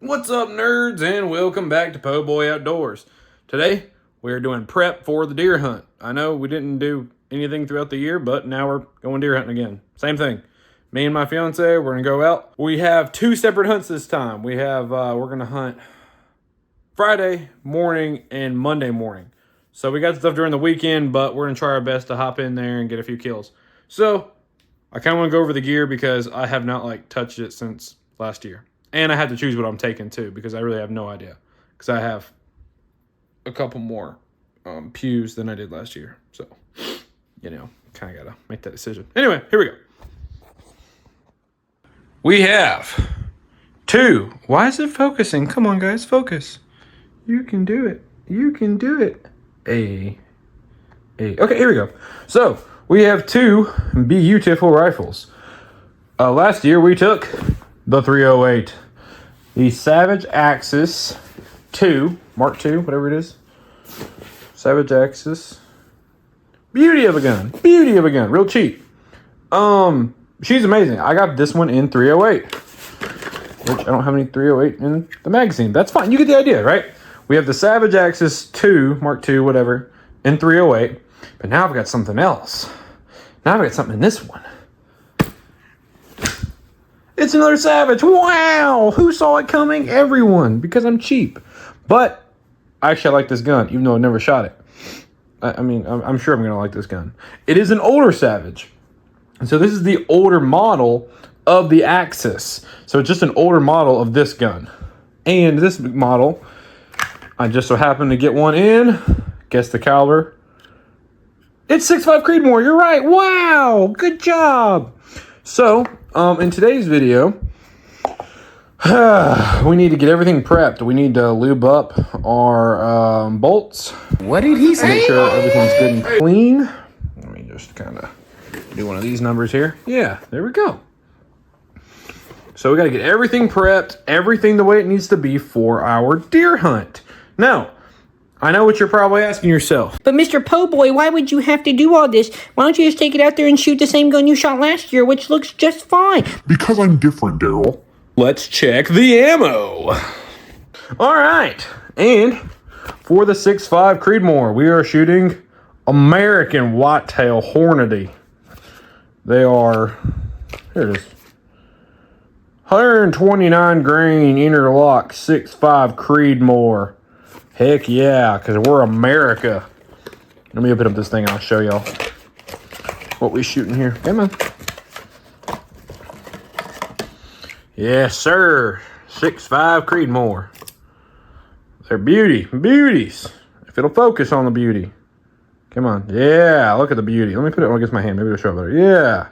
What's up, nerds, and welcome back to Po' Boy Outdoors. Today, we're doing prep for the deer hunt. I know we didn't do anything throughout the year, but now we're going deer hunting again. Same thing. Me and my fiance, we're going to go out. We have two separate hunts this time. We're going to hunt Friday morning and Monday morning. So we got stuff during the weekend, but we're going to try our best to hop in there and get a few kills. So, I kind of want to go over the gear because I have not, touched it since last year. And I have to choose what I'm taking, too, because I really have no idea. Because I have a couple more pews than I did last year. So, kind of got to make that decision. Anyway, here we go. We have two. Why is it focusing? Come on, guys, focus. You can do it. You can do it. Okay, here we go. So, we have two beautiful rifles. Last year, we took the 308. The Savage Axis 2, Mark II, whatever it is. Savage Axis. Beauty of a gun. Beauty of a gun. Real cheap. She's amazing. I got this one in 308. Which I don't have any 308 in the magazine. That's fine. You get the idea, right? We have the Savage Axis 2, Mark II, whatever, in 308. But now I've got something else. Now I've got something in this one. It's another Savage. Wow! Who saw it coming? Everyone. Because I'm cheap. But, actually, I like this gun, even though I never shot it. I'm sure I'm going to like this gun. It is an older Savage. And so this is the older model of the Axis. So it's just an older model of this gun. And this model, I just so happened to get one in. Guess the caliber. It's 6.5 Creedmoor. You're right. Wow! Good job! So, in today's video, we need to get everything prepped. We need to lube up our bolts. What did he say? Make sure everything's good and clean. Let me just kind of do one of these numbers here. Yeah, there we go. So we got to get everything prepped, everything the way it needs to be for our deer hunt. Now, I know what you're probably asking yourself. But Mr. Po' Boy, why would you have to do all this? Why don't you just take it out there and shoot the same gun you shot last year, which looks just fine? Because I'm different, Daryl. Let's check the ammo. All right. And for the 6.5 Creedmoor, we are shooting American Whitetail Hornady. They are, here it is, 129 grain interlock 6.5 Creedmoor. Heck yeah, because we're America. Let me open up this thing and I'll show y'all what we shooting here. Come on. Yes, sir. 6.5 Creedmoor. They're beauties. If it'll focus on the beauty. Come on. Yeah, look at the beauty. Let me put it against my hand. Maybe it'll show better. Yeah.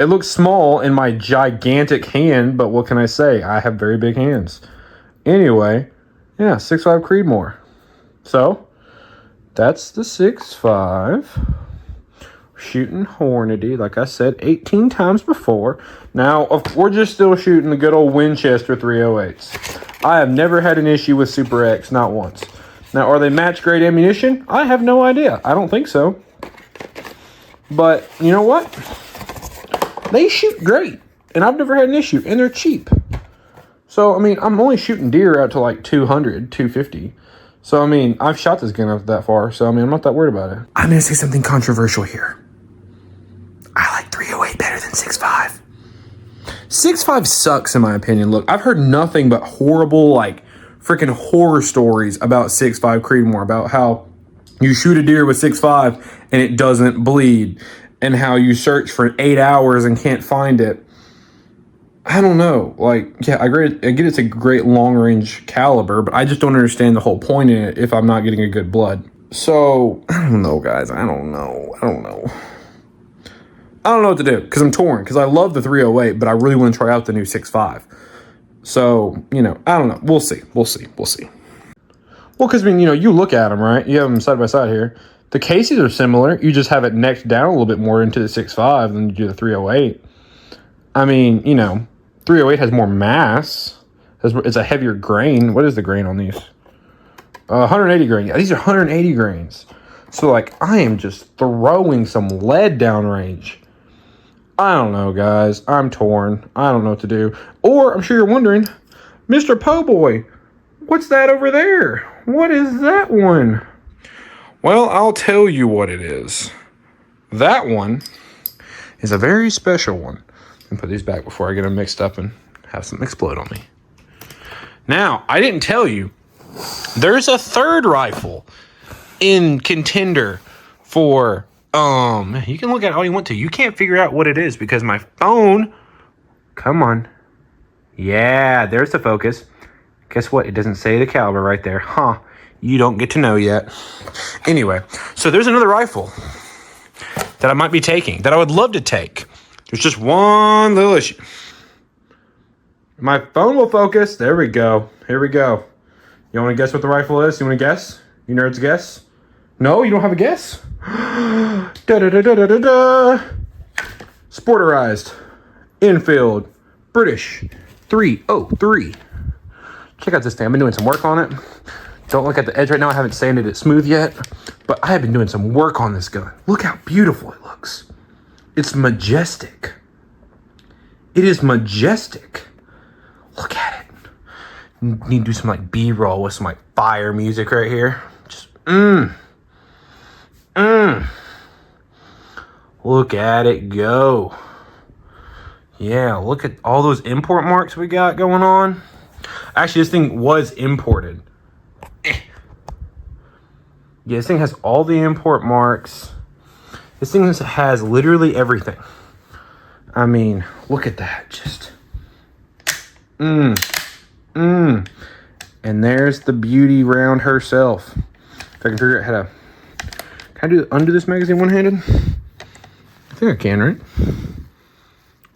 It looks small in my gigantic hand, but what can I say? I have very big hands. Anyway, yeah, 6.5 Creedmoor. So, that's the 6.5. Shooting Hornady, like I said, 18 times before. Now, we're just still shooting the good old Winchester 308s. I have never had an issue with Super X, not once. Now, are they match-grade ammunition? I have no idea. I don't think so. But, you know what? They shoot great, and I've never had an issue, and they're cheap. So, I'm only shooting deer out to 200, 250. So, I've shot this gun up that far. So, I'm not that worried about it. I'm going to say something controversial here. I like 308 better than 6.5. 6.5 sucks, in my opinion. Look, I've heard nothing but horrible, freaking horror stories about 6.5 Creedmoor. About how you shoot a deer with 6.5 and it doesn't bleed. And how you search for 8 hours and can't find it. I don't know. Yeah, I get it's a great long-range caliber, but I just don't understand the whole point in it if I'm not getting a good blood. So, I don't know, guys. I don't know what to do, because I'm torn, because I love the 308, but I really want to try out the new 6.5. So, I don't know. We'll see. Well, because, you look at them, right? You have them side by side here. The cases are similar. You just have it necked down a little bit more into the 6.5 than you do the 308. 308 has more mass. It's a heavier grain. What is the grain on these? 180 grain. Yeah, these are 180 grains. So, I am just throwing some lead downrange. I don't know, guys. I'm torn. I don't know what to do. Or, I'm sure you're wondering, Mr. Po-Boy, what's that over there? What is that one? Well, I'll tell you what it is. That one is a very special one. And put these back before I get them mixed up and have something explode on me. Now, I didn't tell you, there's a third rifle in contender for, you can look at it all you want to. You can't figure out what it is because my phone, come on. Yeah, there's the focus. Guess what? It doesn't say the caliber right there. Huh. You don't get to know yet. Anyway, so there's another rifle that I might be taking, that I would love to take. There's just one little issue. My phone will focus. There we go. Here we go. You want to guess what the rifle is? You want to guess? You nerds guess? No, you don't have a guess? Da-da-da-da-da-da. Sporterized. Enfield. British. 303. Check out this thing. I've been doing some work on it. Don't look at the edge right now. I haven't sanded it smooth yet. But I have been doing some work on this gun. Look how beautiful it looks. It's majestic. It is majestic. Look at it. Need to do some like B-roll with some like fire music right here. Just Look at it go. Yeah, look at all those import marks we got going on. Actually, this thing was imported. Yeah, this thing has all the import marks. This thing has literally everything. I mean, look at that. Just And there's the beauty round herself. If I can figure out how to... Can I undo this magazine one-handed? I think I can, right?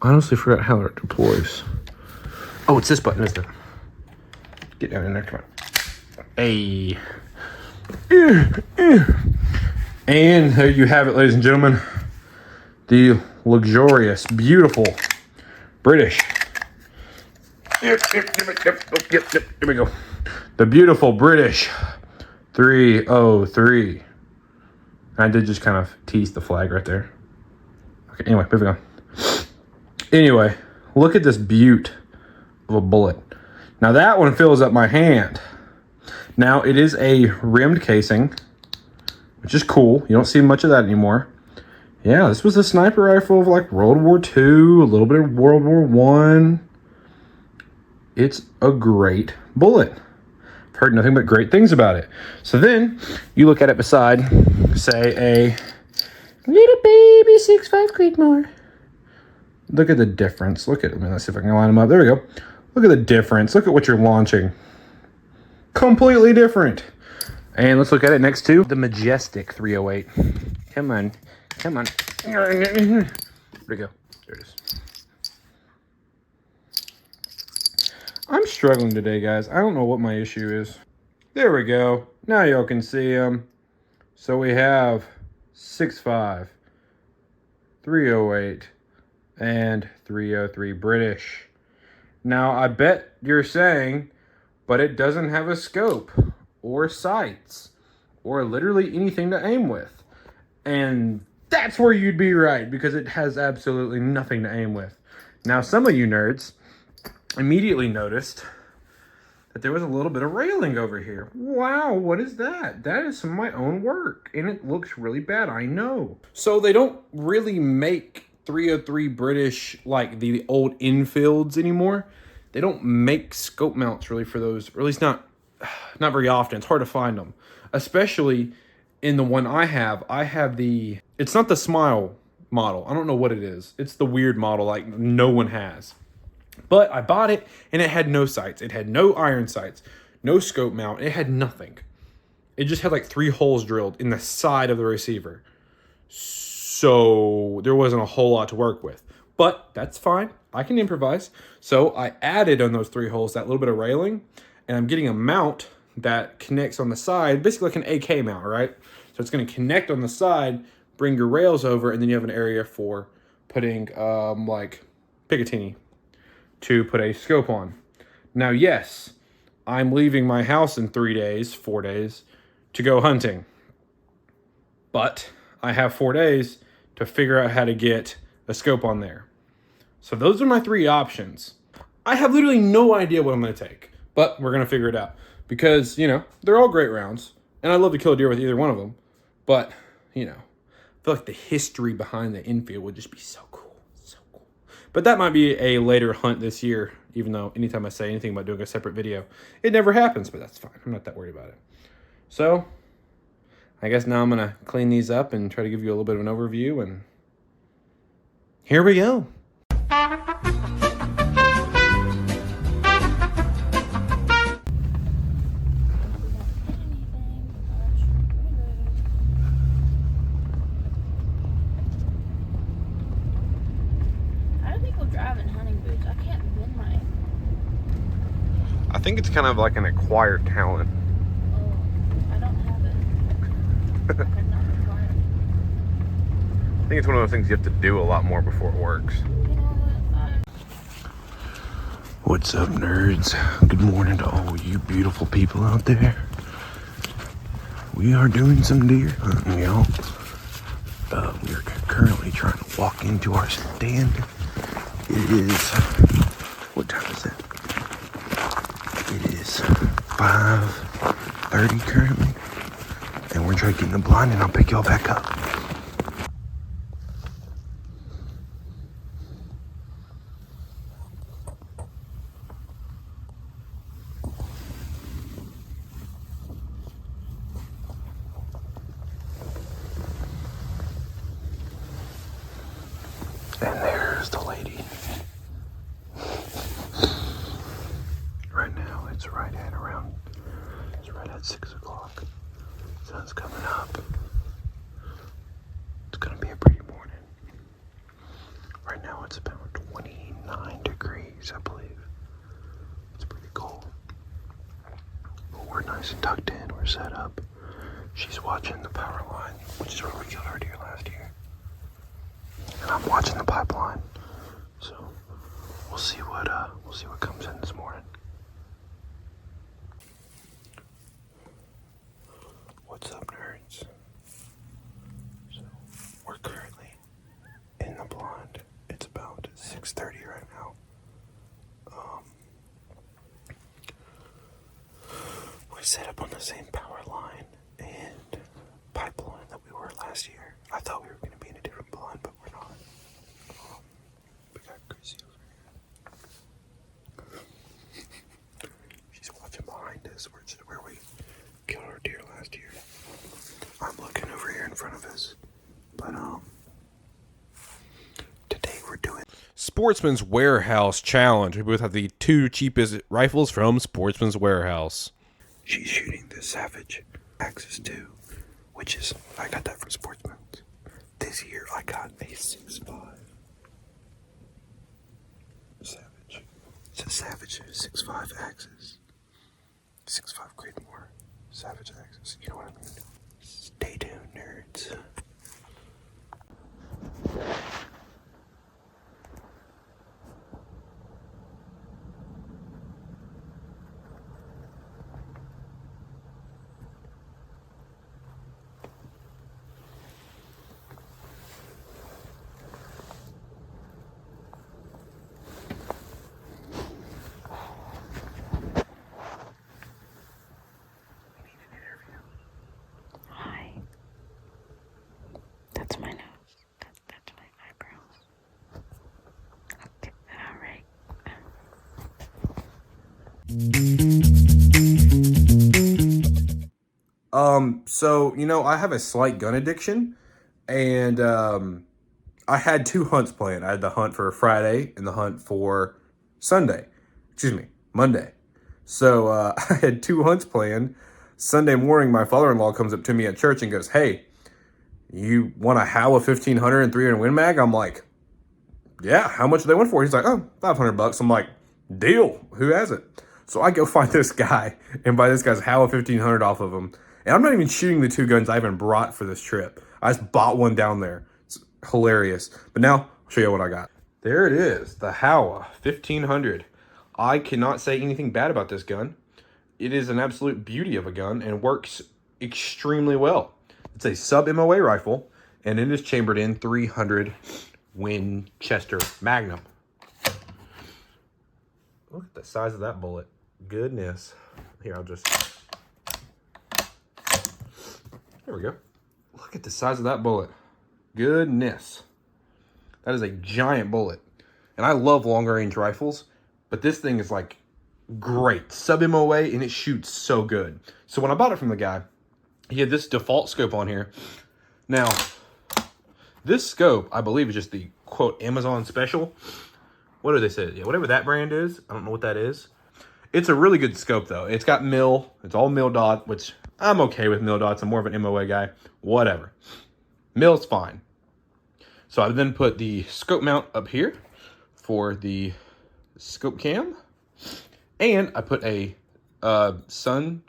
I honestly forgot how it deploys. Oh, it's this button, isn't it? Get down in there, come on. Hey. And there you have it, ladies and gentlemen. The luxurious, beautiful British. Yep. Here we go. The beautiful British 303. I did just kind of tease the flag right there. Okay, anyway, moving on. Anyway, look at this beaut of a bullet. Now that one fills up my hand. Now it is a rimmed casing, which is cool. You don't see much of that anymore. Yeah, this was a sniper rifle of like World War II, a little bit of World War I. It's a great bullet. I've heard nothing but great things about it. So then you look at it beside, say, a little baby 6.5 Creedmoor. Look at the difference. Look at, let's see if I can line them up. There we go. Look at the difference. Look at what you're launching. Completely different. And let's look at it next to the majestic 308. Come on. There we go. There it is. I'm struggling today, guys. I don't know what my issue is. There we go. Now y'all can see them. So we have 6.5, 308, and 303 British. Now, I bet you're saying, but it doesn't have a scope or sights or literally anything to aim with. And that's where you'd be right, because it has absolutely nothing to aim with. Now, some of you nerds immediately noticed that there was a little bit of railing over here. Wow, what is that? That is some of my own work, and it looks really bad, I know. So they don't really make 303 British like the old Enfields anymore. They don't make scope mounts really for those, or at least not very often. It's hard to find them, especially in the one I have. I have the, it's not the Smile model. I don't know what it is. It's the weird model like no one has. But I bought it and it had no sights. It had no iron sights, no scope mount. It had nothing. It just had like 3 holes drilled in the side of the receiver. So there wasn't a whole lot to work with. But that's fine. I can improvise. So I added on those 3 holes that little bit of railing. And I'm getting a mount that connects on the side. Basically like an AK mount, right? So it's going to connect on the side, bring your rails over, and then you have an area for putting like Picatinny to put a scope on. Now, yes, I'm leaving my house in 4 days, to go hunting. But I have 4 days to figure out how to get a scope on there. So those are my 3 options. I have literally no idea what I'm going to take, but we're going to figure it out because, you know, they're all great rounds and I'd love to kill a deer with either one of them. But, you know, I feel like the history behind the infield would just be so cool. So cool. But that might be a later hunt this year, even though anytime I say anything about doing a separate video, it never happens, but that's fine. I'm not that worried about it. So I guess now I'm going to clean these up and try to give you a little bit of an overview, and here we go. I think it's kind of like an acquired talent. Oh, I don't have it. I'm not required. I think it's one of those things you have to do a lot more before it works. You know what? What's up, nerds? Good morning to all you beautiful people out there. We are doing some deer hunting, y'all. We are currently trying to walk into our stand. It is, what time is it? It is 5:30 currently, and we're trying to get in the blind, and I'll pick y'all back up. And there's the lady. Right now, it's right at 6 o'clock. Sun's coming up. It's gonna be a pretty morning. Right now, it's about 29 degrees, I believe. It's pretty cold. But we're nice and tucked in. We're set up. She's watching the power line, which is where we killed our deer last year. And I'm watching the pipeline. So we'll see what comes in this morning. What's up, nerds? So we're currently in the blind. It's about 6:30 right now. We set up on the same power line and pipeline that we were last year. I thought we were going to be in a different blind, but we're not. We got Chrissy over here. She's watching behind us, which is where we killed our deer last year. I'm looking over here in front of us, but today we're doing Sportsman's Warehouse Challenge. We both have the 2 cheapest rifles from Sportsman's Warehouse. She's shooting the Savage Axis 2, which is, I got that from Sportsman's. This year I got a 6.5 Savage. It's a Savage 6.5 Axis. 6.5 Creedmoor Savage Axis. You know what I mean? Stay tuned, nerds. Hi. That's my nose. That's my eyebrows. Okay, all right. So, you know, I have a slight gun addiction, and I had 2 hunts planned. I had the hunt for Friday and the hunt for Monday. So I had 2 hunts planned. Sunday morning, my father-in-law comes up to me at church and goes, "Hey, you want a Howa 1500 and 300 Win Mag?" I'm like, "Yeah, how much do they want for?" He's like, "Oh, $500. I'm like, "Deal. Who has it?" So I go find this guy and buy this guy's Howa 1500 off of him. And I'm not even shooting the 2 guns I even brought for this trip. I just bought one down there. It's hilarious. But now, I'll show you what I got. There it is, the Howa 1500. I cannot say anything bad about this gun. It is an absolute beauty of a gun and works extremely well. It's a sub-MOA rifle, and it is chambered in 300 Winchester Magnum. Look at the size of that bullet. Goodness. Here, I'll just... There we go. Look at the size of that bullet. Goodness. That is a giant bullet. And I love longer range rifles, but this thing is like great. Sub-MOA, and it shoots so good. So when I bought it from the guy, he had this default scope on here. Now, this scope, I believe, is just the, quote, Amazon special. What do they say? Yeah, whatever that brand is. I don't know what that is. It's a really good scope, though. It's got mil. It's all mil dot, which I'm okay with mil dots. I'm more of an MOA guy. Whatever. Mil's fine. So I then put the scope mount up here for the scope cam. And I put a sun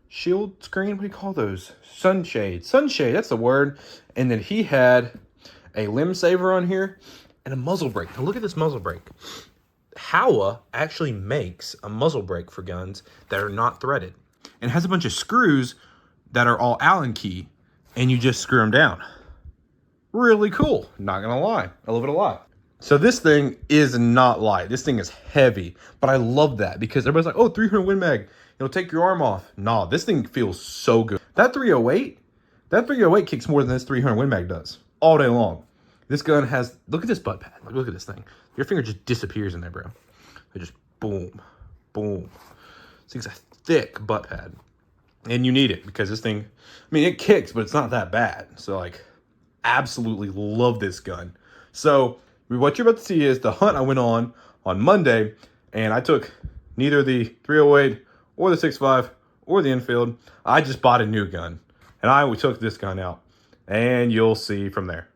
shield screen. What do you call those? Sunshade. Sunshade, that's the word. And then he had a limb saver on here and a muzzle brake. Now look at this muzzle brake. Howa actually makes a muzzle brake for guns that are not threaded. And it has a bunch of screws that are all Allen key. And you just screw them down. Really cool. Not gonna lie. I love it a lot. So this thing is not light. This thing is heavy. But I love that because everybody's like, oh, 300 Win Mag. It'll take your arm off. Nah, this thing feels so good. That 308 kicks more than this 300 Win Mag does all day long. This gun has, look at this butt pad. Look at this thing. Your finger just disappears in there, bro. It just boom, boom. This thing's a thick butt pad. And you need it because this thing, I mean, it kicks, but it's not that bad. So like, absolutely love this gun. So what you're about to see is the hunt I went on Monday, and I took neither the 308 or the 6.5 or the Enfield. I just bought a new gun, and I took this gun out, and you'll see from there.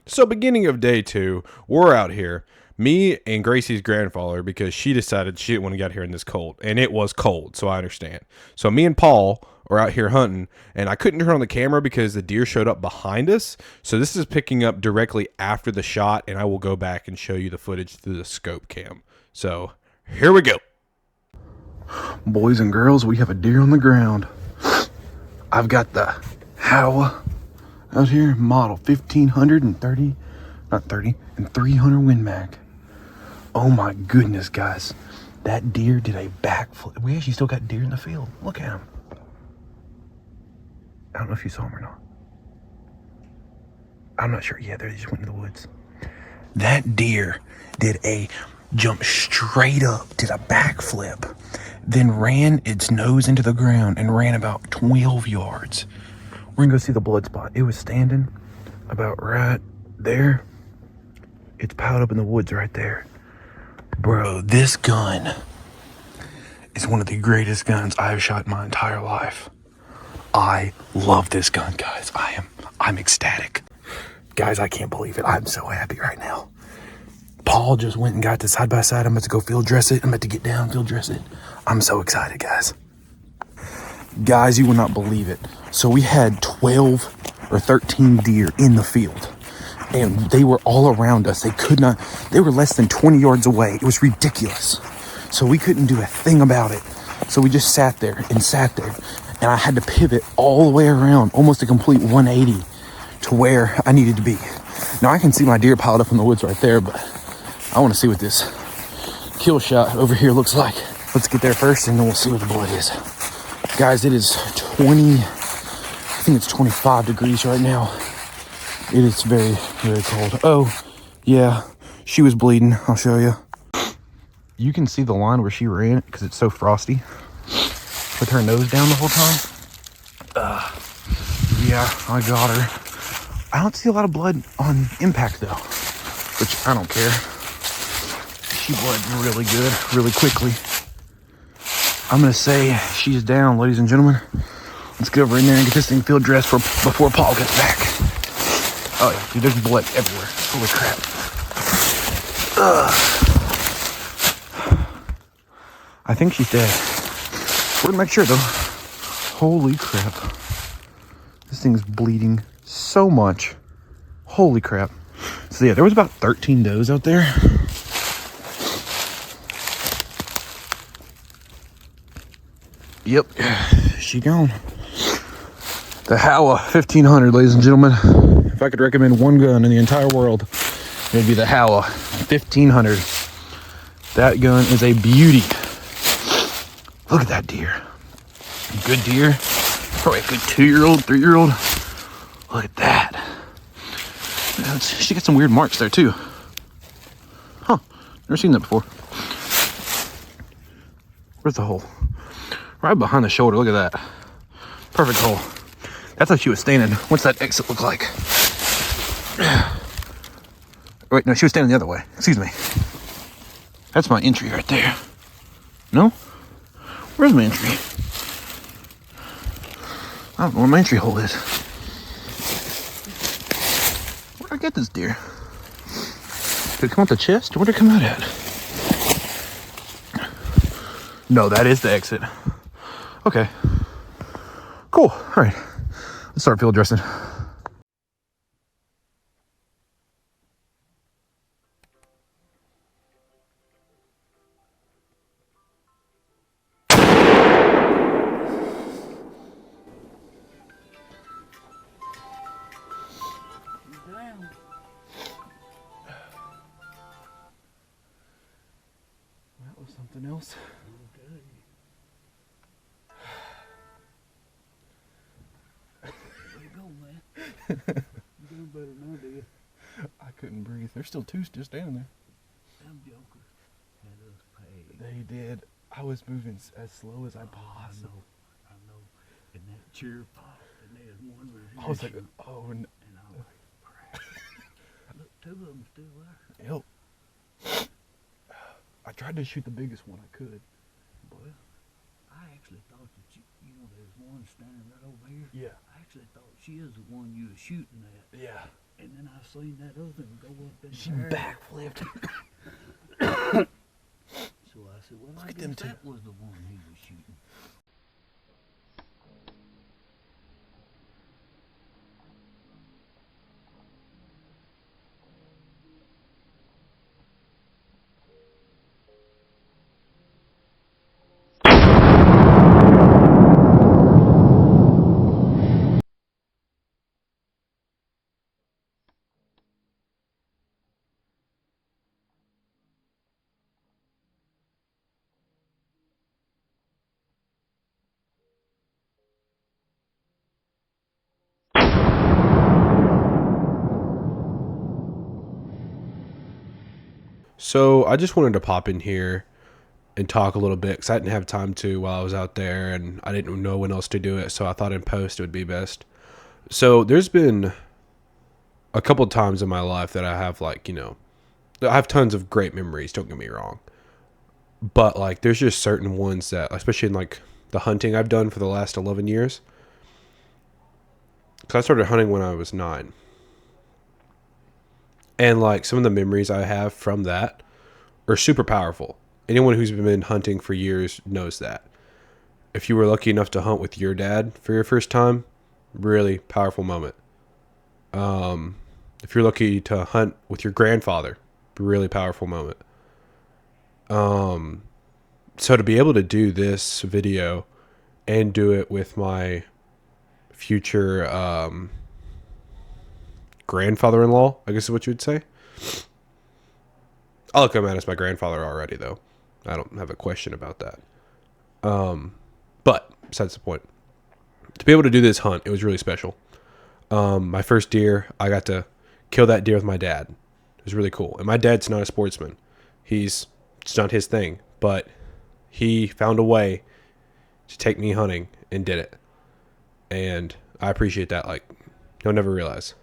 So beginning of day 2, we're out here. Me and Gracie's grandfather, because she decided she didn't want to get out here in this cold. And it was cold, so I understand. So me and Paul are out here hunting, and I couldn't turn on the camera because the deer showed up behind us. So this is picking up directly after the shot, and I will go back and show you the footage through the scope cam. So here we go. Boys and girls, we have a deer on the ground. I've got the Howa out here, model 1530, not 30, and 300 Win Mag. Oh my goodness, guys. That deer did a backflip. We actually still got deer in the field. Look at him. I don't know if you saw him or not. I'm not sure. Yeah, they just went into the woods. That deer did a jump straight up, did a backflip, then ran its nose into the ground and ran about 12 yards. We're gonna go see the blood spot. It was standing about right there. It's piled up in the woods right there. Bro, this gun is one of the greatest guns I've shot in my entire life. I love this gun, guys. I'm ecstatic. Guys, I can't believe it. I'm so happy right now. Paul just went and got the side-by-side. I'm about to go field dress it. I'm about to get down, field dress it. I'm so excited, guys. Guys, you will not believe it. So we had 12 or 13 deer in the field. And they were all around us. They were less than 20 yards away. It was ridiculous. So we couldn't do a thing about it. So we just sat there. And I had to pivot all the way around, almost a complete 180 to where I needed to be. Now I can see my deer piled up in the woods right there, but I want to see what this kill shot over here looks like. Let's get there first and then we'll see what the blood is. Guys, it is 20, I think it's 25 degrees right now. It is very, very cold. Oh, yeah, she was bleeding. I'll show you. You can see the line where she ran because it's so frosty. With her nose down the whole time. Yeah, I got her. I don't see a lot of blood on impact though, which I don't care. She bled really good, really quickly. I'm gonna say she's down, ladies and gentlemen. Let's get over in there and get this thing field dressed before Paul gets back. Oh yeah, dude, there's blood everywhere. Holy crap. I think she's dead. We're gonna make sure though. Holy crap. This thing's bleeding so much. Holy crap. So yeah, there was about 13 does out there. Yep, she gone. The Howa 1500, ladies and gentlemen. If I could recommend one gun in the entire world, it'd be the Howa 1500. That gun is a beauty. Look at that deer. Good deer. Probably a good 2-year-old, 3-year-old. Look at that. Man, she got some weird marks there too. Huh. Never seen that before. Where's the hole? Right behind the shoulder. Look at that. Perfect hole. That's how she was standing. What's that exit look like? Wait, no, she was standing the other way. Excuse me. That's my entry right there. No? Where's my entry? I don't know where my entry hole is. Where'd I get this deer? Did it come out the chest? Where'd it come out at? No, that is the exit. Okay. Cool. All right. Let's start field dressing. That was something else. You doing better now, do you? I couldn't breathe. There's still two just standing there. Them jokers had us paid. They did. I was moving as slow as I possibly. I know. And that cheer popped, and there's one was I was like, oh, and I was like, crap. Look, two of them still there. yep. I tried to shoot the biggest one I could. Well, I actually thought that you know, there's one standing right over here. Yeah. I actually thought she is the one you was shooting at. Yeah. And then I seen that other one go up in She the air. backflipped. So I said, well, Look I at them guess two. that was the one he was shooting. So I just wanted to pop in here and talk a little bit because I didn't have time to while I was out there, and I didn't know when else to do it. So I thought in post it would be best. So there's been a couple times in my life that I have, like, I have tons of great memories. Don't get me wrong, but like there's just certain ones that, especially in like the hunting I've done for the last 11 years. Because I started hunting when I was 9. And like some of the memories I have from that are super powerful. Anyone who's been hunting for years knows that. If you were lucky enough to hunt with your dad for your first time, really powerful moment. If you're lucky to hunt with your grandfather, really powerful moment. So to be able to do this video and do it with my future grandfather-in-law, I guess is what you would say. I'll look him at as my grandfather already, though. I don't have a question about that. But besides the point, to be able to do this hunt, it was really special. My first deer, I got to kill that deer with my dad. It was really cool. And my dad's not a sportsman. It's not his thing, but he found a way to take me hunting and did it. And I appreciate that. Like, you'll never realize.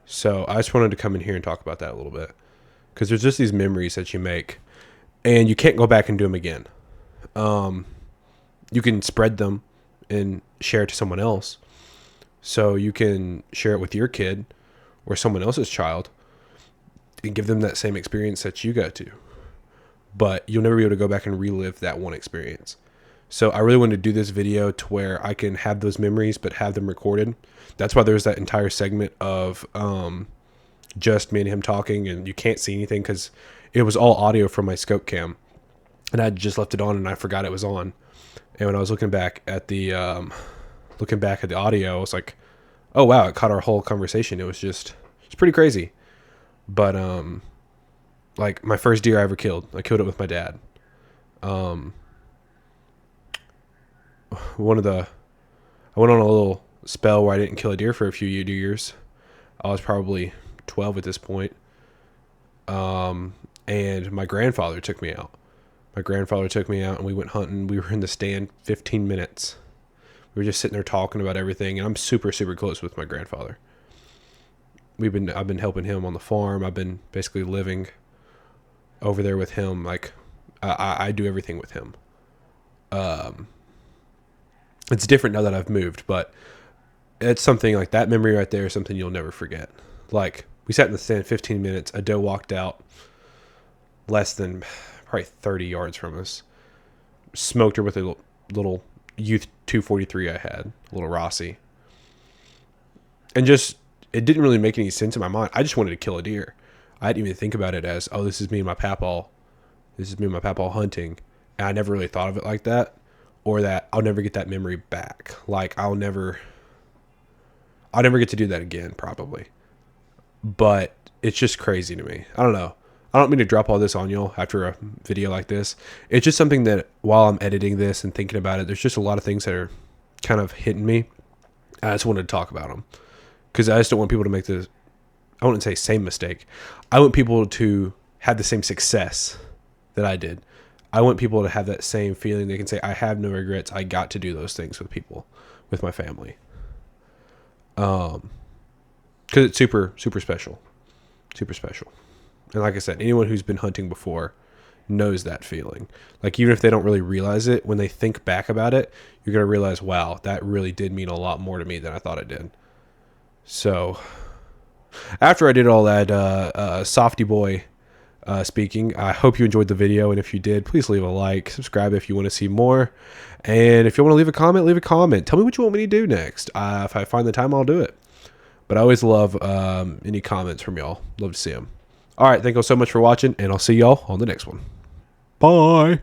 So I just wanted to come in here and talk about that a little bit, because there's just these memories that you make and you can't go back and do them again. You can spread them and share it to someone else. So you can share it with your kid or someone else's child and give them that same experience that you got to. But you'll never be able to go back and relive that one experience. So I really wanted to do this video to where I can have those memories but have them recorded. That's why there's that entire segment of just me and him talking, and you can't see anything because it was all audio from my scope cam. And I just left it on and I forgot it was on. And when I was looking back at the audio, I was like, oh wow, it caught our whole conversation. It's pretty crazy. But like my first deer I ever killed. I killed it with my dad. I went on a little spell where I didn't kill a deer for a few years. I was probably 12 at this point. And my grandfather took me out. And we went hunting. We were in the stand 15 minutes. We were just sitting there talking about everything. And I'm super, super close with my grandfather. I've been helping him on the farm. I've been basically living over there with him. Like I do everything with him. It's different now that I've moved, but it's something like that memory right there is something you'll never forget. Like, we sat in the stand 15 minutes. A doe walked out less than probably 30 yards from us. Smoked her with a little youth 243 I had, a little Rossi. And just, it didn't really make any sense in my mind. I just wanted to kill a deer. I didn't even think about it as, oh, this is me and my papaw. This is me and my papaw hunting. And I never really thought of it like that. Or that I'll never get that memory back. Like, I'll never get to do that again, probably. But it's just crazy to me. I don't know. I don't mean to drop all this on y'all after a video like this. It's just something that while I'm editing this and thinking about it, there's just a lot of things that are kind of hitting me. I just wanted to talk about them. Because I just don't want people to make this, I wouldn't say same mistake. I want people to have the same success that I did. I want people to have that same feeling. They can say, I have no regrets. I got to do those things with people, with my family. Because it's super, super special. Super special. And like I said, anyone who's been hunting before knows that feeling. Like, even if they don't really realize it, when they think back about it, you're going to realize, wow, that really did mean a lot more to me than I thought it did. So, after I did all that softy boy speaking, I hope you enjoyed the video, and if you did, please leave a like, subscribe if you want to see more, and if you want to leave a comment. Tell me what you want me to do next. If I find the time, I'll do it. But I always love any comments from y'all. Love to see them. All right, thank you all so much for watching, and I'll see y'all on the next one. Bye.